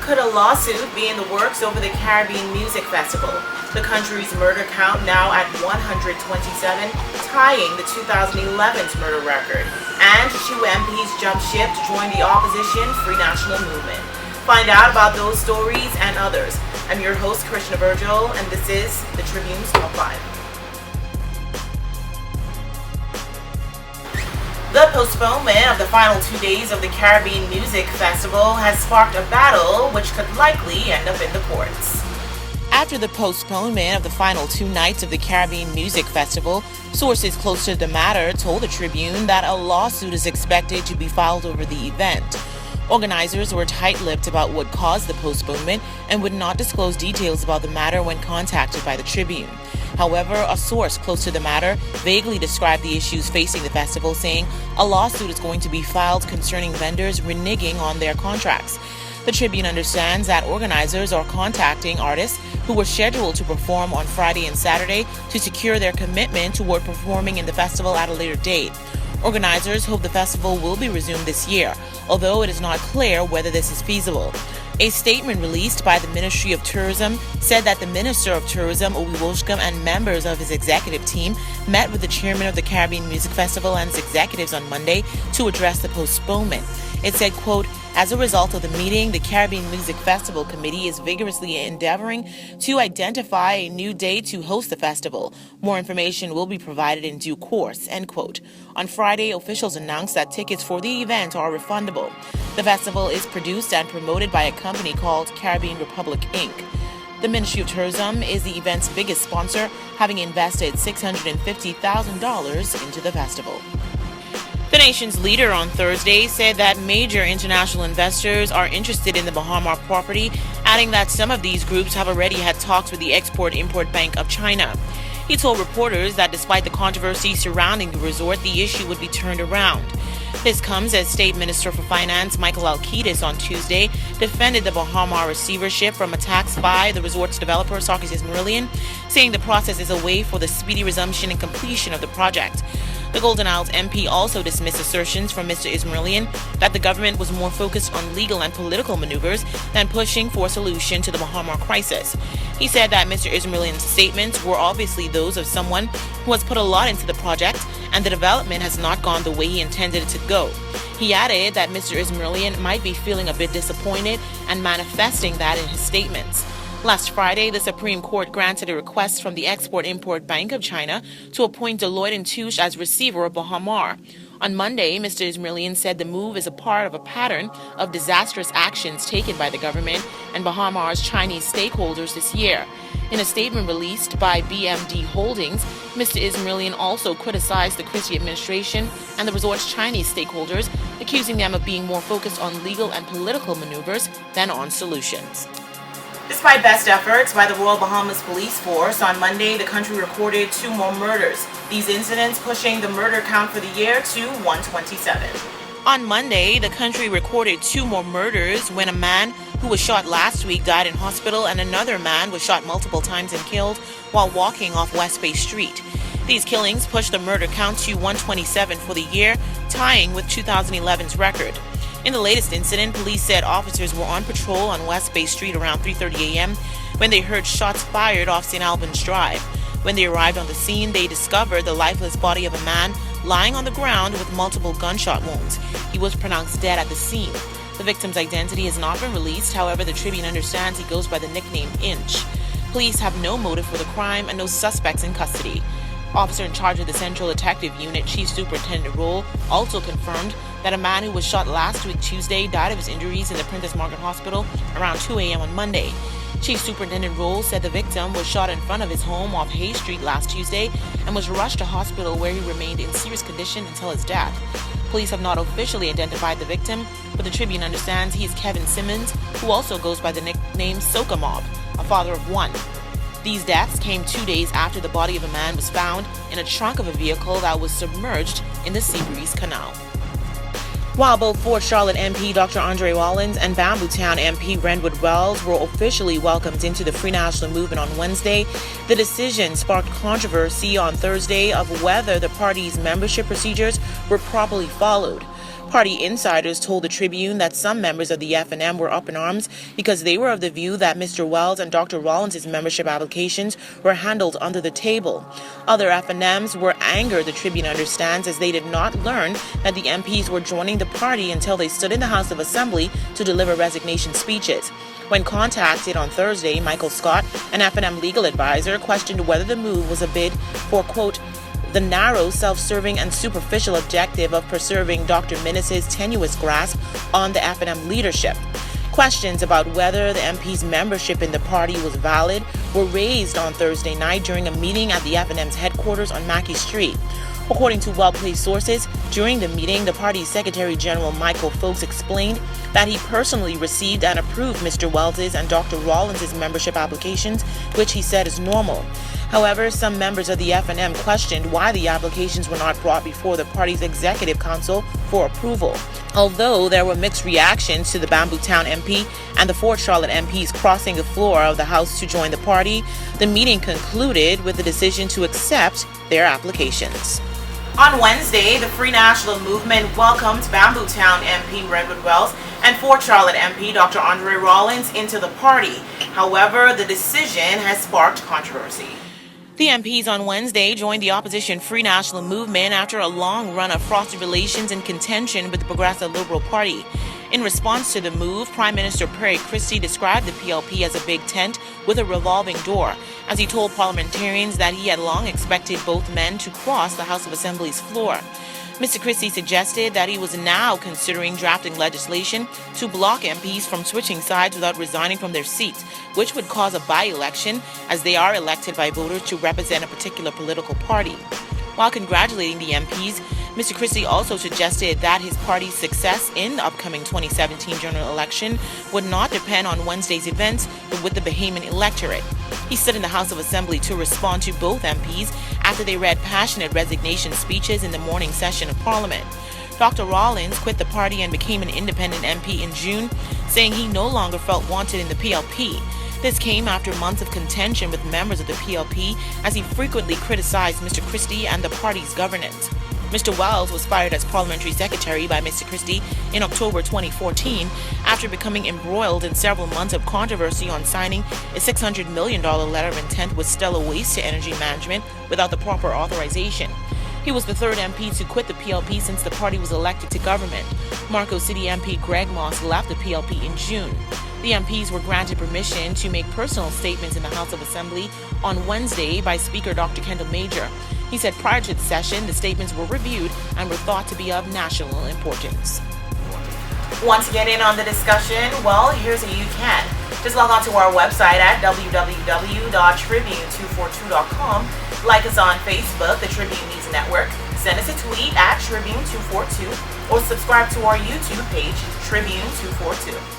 Could a lawsuit be in the works over the Caribbean Music Festival? The country's murder count now at 127, tying the 2011's murder record. And two MPs jumped ship to join the opposition Free National Movement. Find out about those stories and others. I'm your host, Krishna Virgil, and this is the Tribune's Top 5. The postponement of the final 2 days of the Caribbean Music Festival has sparked a battle which could likely end up in the courts. After the postponement of the final 2 nights of the Caribbean Music Festival, sources close to the matter told the Tribune that a lawsuit is expected to be filed over the event. Organizers were tight-lipped about what caused the postponement and would not disclose details about the matter when contacted by the Tribune. However, a source close to the matter vaguely described the issues facing the festival, saying a lawsuit is going to be filed concerning vendors reneging on their contracts. The Tribune understands that organizers are contacting artists who were scheduled to perform on Friday and Saturday to secure their commitment toward performing in the festival at a later date. Organizers hope the festival will be resumed this year, although it is not clear whether this is feasible. A statement released by the Ministry of Tourism said that the Minister of Tourism, Obi Wolshcom, and members of his executive team met with the chairman of the Caribbean Music Festival and its executives on Monday to address the postponement. It said, quote, "As a result of the meeting, the Caribbean Music Festival Committee is vigorously endeavoring to identify a new date to host the festival. More information will be provided in due course," end quote. On Friday, officials announced that tickets for the event are refundable. The festival is produced and promoted by a company called Caribbean Republic, Inc. The Ministry of Tourism is the event's biggest sponsor, having invested $650,000 into the festival. The nation's leader on Thursday said that major international investors are interested in the Bahama property, adding that some of these groups have already had talks with the Export-Import Bank of China. He told reporters that despite the controversy surrounding the resort, the issue would be turned around. This comes as State Minister for Finance Michael Alkidis on Tuesday defended the Bahama receivership from attacks by the resort's developer, Sarkis Ismailian, saying the process is a way for the speedy resumption and completion of the project. The Golden Isles MP also dismissed assertions from Mr. Ismailian that the government was more focused on legal and political maneuvers than pushing for a solution to the Bahama crisis. He said that Mr. Ismailian's statements were obviously those of someone who has put a lot into the project and the development has not gone the way he intended it to go. He added that Mr. Ismailian might be feeling a bit disappointed and manifesting that in his statements. Last Friday, the Supreme Court granted a request from the Export-Import Bank of China to appoint Deloitte & Touche as receiver of Bahamar. On Monday, Mr. Ismailian said the move is a part of a pattern of disastrous actions taken by the government and Bahamar's Chinese stakeholders this year. In a statement released by BMD Holdings, Mr. Ismailian also criticized the Christie administration and the resort's Chinese stakeholders, accusing them of being more focused on legal and political maneuvers than on solutions. Despite best efforts by the Royal Bahamas Police Force, on Monday the country recorded 2 more murders, these incidents pushing the murder count for the year to 127. On Monday, the country recorded 2 more murders when a man who was shot last week died in hospital and another man was shot multiple times and killed while walking off West Bay Street. These killings pushed the murder count to 127 for the year, tying with 2011's record. In the latest incident, police said officers were on patrol on West Bay Street around 3:30 a.m. when they heard shots fired off St. Albans Drive. When they arrived on the scene, they discovered the lifeless body of a man lying on the ground with multiple gunshot wounds. He was pronounced dead at the scene. The victim's identity has not been released. However, the Tribune understands he goes by the nickname Inch. Police have no motive for the crime and no suspects in custody. Officer in charge of the Central Detective Unit, Chief Superintendent Roll, also confirmed that a man who was shot last week Tuesday died of his injuries in the Princess Margaret Hospital around 2 a.m. on Monday. Chief Superintendent Roll said the victim was shot in front of his home off Hay Street last Tuesday and was rushed to hospital where he remained in serious condition until his death. Police have not officially identified the victim, but the Tribune understands he is Kevin Simmons, who also goes by the nickname Soca Mob, a father of 1. These deaths came 2 days after the body of a man was found in a trunk of a vehicle that was submerged in the Seabreeze Canal. While both Fort Charlotte MP Dr. Andre Wallins and Bambootown MP Renwood Wells were officially welcomed into the Free National Movement on Wednesday, the decision sparked controversy on Thursday of whether the party's membership procedures were properly followed. Party insiders told the Tribune that some members of the FNM were up in arms because they were of the view that Mr. Wells and Dr. Rollins' membership applications were handled under the table. Other FNMs were angered, the Tribune understands, as they did not learn that the MPs were joining the party until they stood in the House of Assembly to deliver resignation speeches. When contacted on Thursday, Michael Scott, an FNM legal advisor, questioned whether the move was a bid for, quote, the narrow, self-serving and superficial objective of preserving Dr. Minnis' tenuous grasp on the FNM leadership. Questions about whether the MP's membership in the party was valid were raised on Thursday night during a meeting at the FNM's headquarters on Mackey Street. According to well-placed sources, during the meeting, the party's Secretary General Michael Folks explained that he personally received and approved Mr. Wells's and Dr. Rollins' membership applications, which he said is normal. However, some members of the FNM questioned why the applications were not brought before the party's Executive Council for approval. Although there were mixed reactions to the Bambootown MP and the Fort Charlotte MPs crossing the floor of the House to join the party, the meeting concluded with the decision to accept their applications. On Wednesday, the Free National Movement welcomed Bambootown MP Redwood Wells and Fort Charlotte MP Dr. Andre Rollins into the party. However, the decision has sparked controversy. The MPs on Wednesday joined the opposition Free National Movement after a long run of frosty relations and contention with the Progressive Liberal Party. In response to the move, Prime Minister Perry Christie described the PLP as a big tent with a revolving door, as he told parliamentarians that he had long expected both men to cross the House of Assembly's floor. Mr. Christie suggested that he was now considering drafting legislation to block MPs from switching sides without resigning from their seats, which would cause a by-election as they are elected by voters to represent a particular political party. While congratulating the MPs, Mr. Christie also suggested that his party's success in the upcoming 2017 general election would not depend on Wednesday's events, but with the Bahamian electorate. He stood in the House of Assembly to respond to both MPs after they read passionate resignation speeches in the morning session of Parliament. Dr. Rollins quit the party and became an independent MP in June, saying he no longer felt wanted in the PLP. This came after months of contention with members of the PLP as he frequently criticized Mr. Christie and the party's governance. Mr. Wells was fired as parliamentary secretary by Mr. Christie in October 2014 after becoming embroiled in several months of controversy on signing a $600 million letter of intent with Stella Waste to Energy Management without the proper authorization. He was the third MP to quit the PLP since the party was elected to government. Marco City MP Greg Moss left the PLP in June. The MPs were granted permission to make personal statements in the House of Assembly on Wednesday by Speaker Dr. Kendall Major. He said prior to the session, the statements were reviewed and were thought to be of national importance. Want to get in on the discussion? Well, here's how you can. Just log on to our website at www.tribune242.com. Like us on Facebook, the Tribune News Network. Send us a tweet at Tribune242 or subscribe to our YouTube page, Tribune242.